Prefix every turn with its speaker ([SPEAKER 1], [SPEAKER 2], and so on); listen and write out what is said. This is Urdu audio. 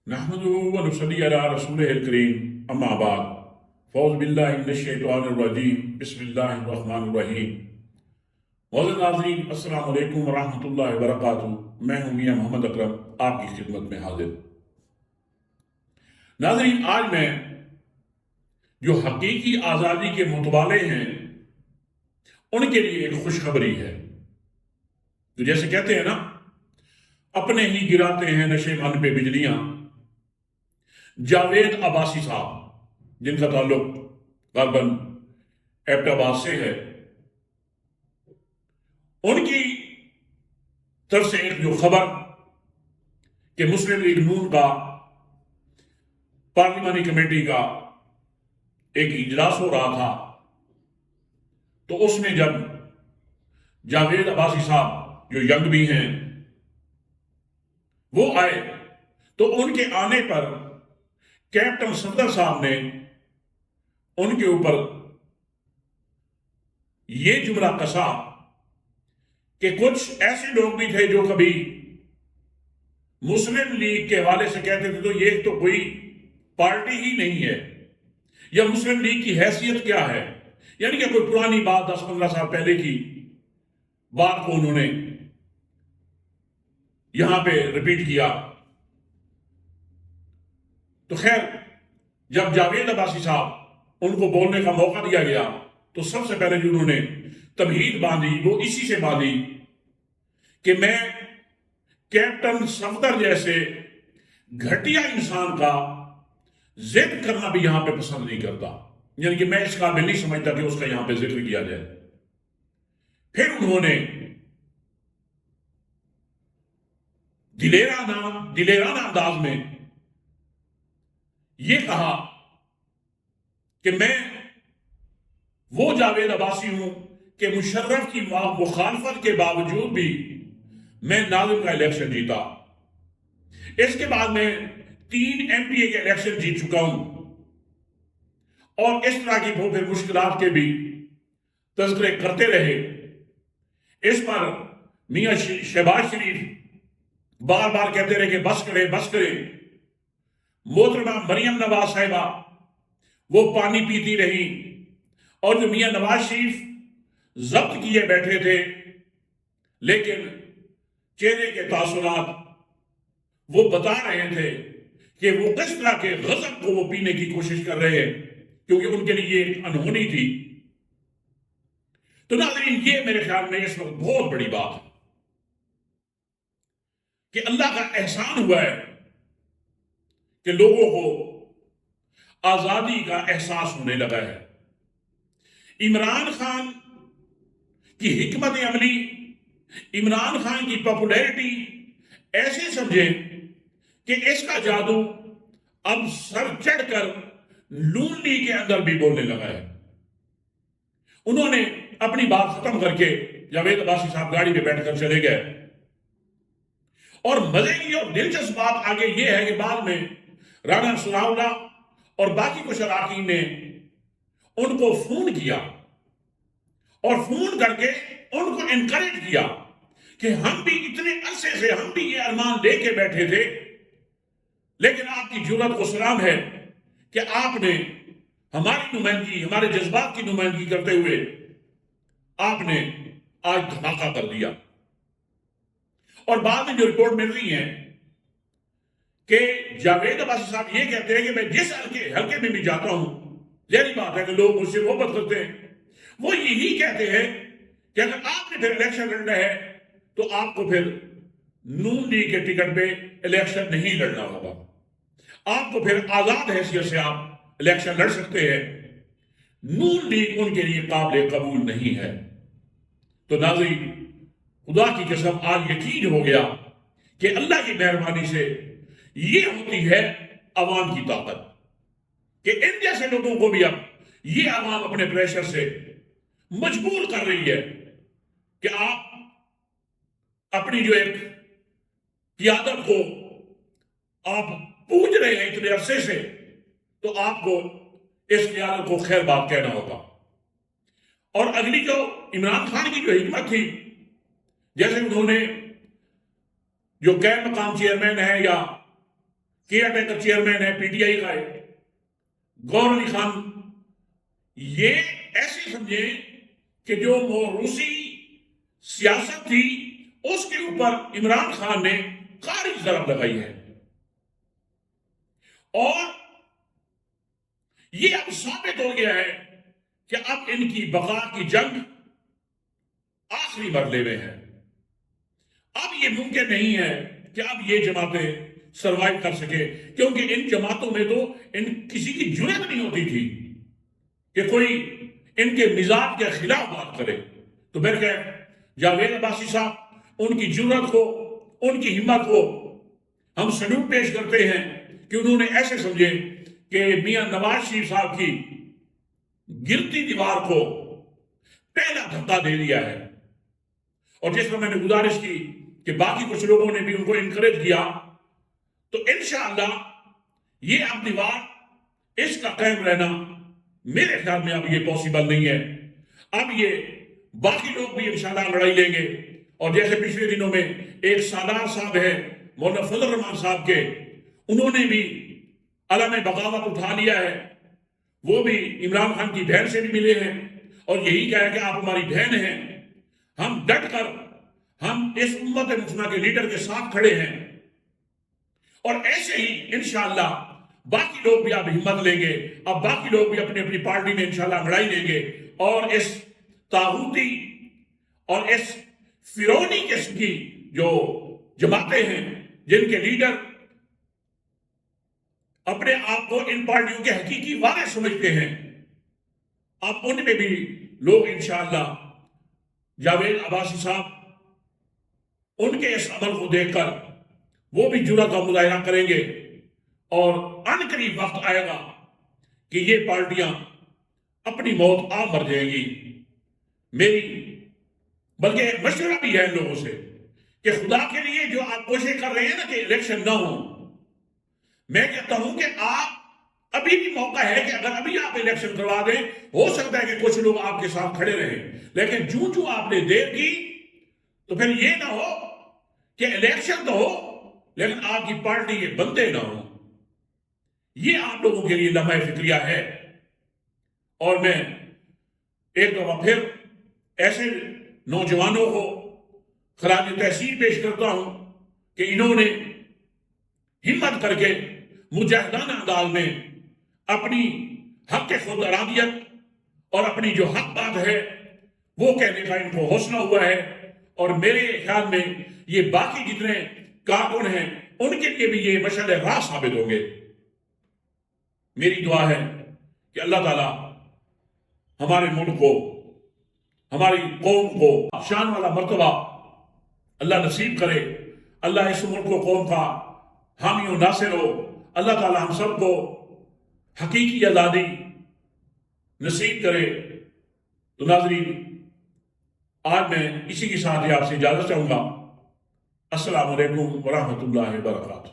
[SPEAKER 1] نحمده ونصلي على رسوله الكريم اما بعد فاعوذ باللہ من الشیطان الرجیم بسم اللہ الرحمن الرحیم معزز ناظرین السلام علیکم ورحمۃ اللہ وبرکاتہ۔ میں ہوں میاں محمد اکرم آپ کی خدمت میں حاضر۔ ناظرین، آج میں جو حقیقی آزادی کے متوالے ہیں ان کے لیے ایک خوشخبری ہے۔ تو جیسے کہتے ہیں نا، اپنے ہی گراتے ہیں نشے من پہ بجلیاں، جاوید عباسی صاحب جن کا تعلق غالباً ایبٹ آباد سے ہے، ان کی طرف سے ایک جو خبر کہ مسلم لیگ نون کا پارلیمانی کمیٹی کا ایک اجلاس ہو رہا تھا، تو اس میں جب جاوید عباسی صاحب جو ینگ بھی ہیں وہ آئے، تو ان کے آنے پر کیپٹن صفدر صاحب نے ان کے اوپر یہ جملہ کسا کہ کچھ ایسے لوگ بھی تھے جو کبھی مسلم لیگ کے حوالے سے کہتے تھے تو یہ تو کوئی پارٹی ہی نہیں ہے، یا مسلم لیگ کی حیثیت کیا ہے، یعنی کہ کوئی پرانی بات 10-15 سال پہلے کی بات کو انہوں نے یہاں پہ ریپیٹ کیا۔ تو خیر، جب جاوید عباسی صاحب ان کو بولنے کا موقع دیا گیا تو سب سے پہلے جو انہوں نے تمہید باندھی وہ اسی سے باندھی کہ میں کیپٹن صفدر جیسے گھٹیا انسان کا ذکر کرنا بھی یہاں پہ پسند نہیں کرتا، یعنی کہ میں اس قابل نہیں سمجھتا کہ اس کا یہاں پہ ذکر کیا جائے۔ پھر انہوں نے دلیرانہ انداز میں یہ کہا کہ میں وہ جاوید عباسی ہوں کہ مشرف کی مخالفت کے باوجود بھی میں ناظم کا الیکشن جیتا۔ اس کے بعد میں 3 MPA کے الیکشن جیت چکا ہوں، اور اس طرح کی پھر مشکلات کے بھی تذکرے کرتے رہے۔ اس پر میاں شہباز شریف بار بار کہتے رہے کہ بس کرے بس کرے۔ محترمہ مریم نواز صاحبہ وہ پانی پیتی رہی، اور جو میاں نواز شریف ضبط کیے بیٹھے تھے لیکن چہرے کے تاثرات وہ بتا رہے تھے کہ وہ کس طرح کے غضب کو وہ پینے کی کوشش کر رہے ہیں، کیونکہ ان کے لیے یہ ایک انہونی تھی۔ تو ناظرین، یہ میرے خیال میں اس وقت بہت بڑی بات ہے کہ اللہ کا احسان ہوا ہے کہ لوگوں کو آزادی کا احساس ہونے لگا ہے۔ عمران خان کی حکمت عملی، عمران خان کی پاپولیرٹی ایسے سمجھیں کہ اس کا جادو اب سر چڑھ کر نون لیگ کے اندر بھی بولنے لگا ہے۔ انہوں نے اپنی بات ختم کر کے جاوید عباسی صاحب گاڑی پہ بیٹھ کر چلے گئے، اور مزے کی اور دلچسپ بات آگے یہ ہے کہ بعد میں رانا ثناء اللہ اور باقی کچھ اراکین نے ان کو فون کیا، اور فون کر کے ان کو انکریج کیا کہ ہم بھی اتنے عرصے سے ہم بھی یہ ارمان لے کے بیٹھے تھے، لیکن آپ کی جرأت کو سلام ہے کہ آپ نے ہماری نمائندگی، ہمارے جذبات کی نمائندگی کرتے ہوئے آپ نے آج دھماکہ کر دیا۔ اور بعد میں جو رپورٹ مل رہی ہے کہ جاوید عباسی صاحب یہ کہتے ہیں کہ میں جس حلقے میں بھی جاتا ہوں، ظاہری بات ہے کہ لوگ مجھ سے محبت کرتے ہیں، وہ یہی کہتے ہیں کہ اگر آپ نے پھر الیکشن لڑنا ہے تو آپ کو پھر نون لیگ کے ٹکٹ پہ الیکشن نہیں لڑنا ہوگا، آپ کو پھر آزاد حیثیت سے آپ الیکشن لڑ سکتے ہیں، نون لیگ ان کے لیے قابل قبول نہیں ہے۔ تو ناظرین، خدا کی قسم آج یقین ہو گیا کہ اللہ کی مہربانی سے یہ ہوتی ہے عوام کی طاقت، کہ ان جیسے لوگوں کو بھی اب یہ عوام اپنے پریشر سے مجبور کر رہی ہے کہ آپ اپنی جو ایک قیادت کو آپ پوچھ رہے ہیں اتنے عرصے سے، تو آپ کو اس قیادت کو خیر بات کہنا ہوگا۔ اور اگلی جو عمران خان کی جو حکمت تھی، جیسے انہوں نے جو قائم مقام چیئرمین ہے یا کیئر ٹیکر چیئرمین ہے پی ٹی آئی کا ہے گور علی خان، یہ ایسے سمجھیں کہ جو موروثی سیاست تھی اس کے اوپر عمران خان نے قاری ضرب لگائی ہے، اور یہ اب ثابت ہو گیا ہے کہ اب ان کی بقا کی جنگ آخری مرحلے میں ہے۔ اب یہ ممکن نہیں ہے کہ اب یہ جماعتیں سروائیو کر سکے، کیونکہ ان جماعتوں میں تو کسی کی جرات نہیں ہوتی تھی کہ کوئی ان کے مزاج کے خلاف بات کرے۔ تو بلکہ جاوید عباسی صاحب، ان کی جرات کو، ان کی ہمت کو ہم سلوٹ پیش کرتے ہیں کہ انہوں نے ایسے سمجھے کہ میاں نواز شریف صاحب کی گرتی دیوار کو پہلا دھکا دے دیا ہے۔ اور جس طرح میں نے گزارش کی کہ باقی کچھ لوگوں نے بھی ان کو انکریج کیا، تو انشاءاللہ یہ اب دیوار، اس کا قائم رہنا میرے خیال میں اب یہ پاسبل نہیں ہے۔ اب یہ باقی لوگ بھی انشاءاللہ لڑائی لیں گے، اور جیسے پچھلے دنوں میں ایک سالار صاحب ہے مولانا فضل الرحمان صاحب کے، انہوں نے بھی علم بغاوت اٹھا لیا ہے، وہ بھی عمران خان کی بہن سے بھی ملے ہیں اور یہی کہا ہے کہ آپ ہماری بہن ہیں، ہم ڈٹ کر ہم اس امت مسلمہ کے لیڈر کے ساتھ کھڑے ہیں۔ اور ایسے ہی انشاءاللہ باقی لوگ بھی اب ہمت لیں گے، اب باقی لوگ بھی اپنی اپنی پارٹی میں انشاءاللہ لڑائی لیں گے، اور اس طاغوتی اور اس فرعونی قسم کی جو جماعتیں ہیں جن کے لیڈر اپنے آپ کو ان پارٹیوں کے حقیقی وارث سمجھتے ہیں، اب ان میں بھی لوگ انشاءاللہ جاوید عباسی صاحب ان کے اس عمل کو دیکھ کر وہ بھی جرأت کا مظاہرہ کریں گے، اور ان قریب وقت آئے گا کہ یہ پارٹیاں اپنی موت آ مر جائیں گی۔ میری بلکہ ایک مشورہ بھی ہے ان لوگوں سے کہ خدا کے لیے جو آپ کوشش کر رہے ہیں نا کہ الیکشن نہ ہو، میں کہتا ہوں کہ آپ ابھی بھی موقع ہے کہ اگر ابھی آپ الیکشن کروا دیں، ہو سکتا ہے کہ کچھ لوگ آپ کے ساتھ کھڑے رہیں، لیکن جو آپ نے دیر کی تو پھر یہ نہ ہو کہ الیکشن تو ہو لیکن آپ کی پارٹی کے بندے نہ ہوں۔ یہ آپ لوگوں کے لیے لمحہ فکریہ ہے، اور میں ایک دفعہ پھر ایسے نوجوانوں کو خراج تحسین پیش کرتا ہوں کہ انہوں نے ہمت کر کے مجاہدانہ انداز میں اپنی حق خود ارادیت اور اپنی جو حق بات ہے وہ کہنے کا ان کو حوصلہ ہوا ہے، اور میرے خیال میں یہ باقی جتنے کارکن ہیں ان کے لیے بھی یہ مشعل راہ ثابت ہوں گے۔ میری دعا ہے کہ اللہ تعالیٰ ہمارے ملک کو، ہماری قوم کو شان والا مرتبہ اللہ نصیب کرے، اللہ اس ملک کو قوم کا حامی و ناصر ہو، اللہ تعالیٰ ہم سب کو حقیقی آزادی نصیب کرے۔ تو ناظرین، آج میں اسی کے ساتھ ہی آپ سے اجازت چاہوں گا۔ السلام علیکم ورحمۃ اللہ وبرکاتہ۔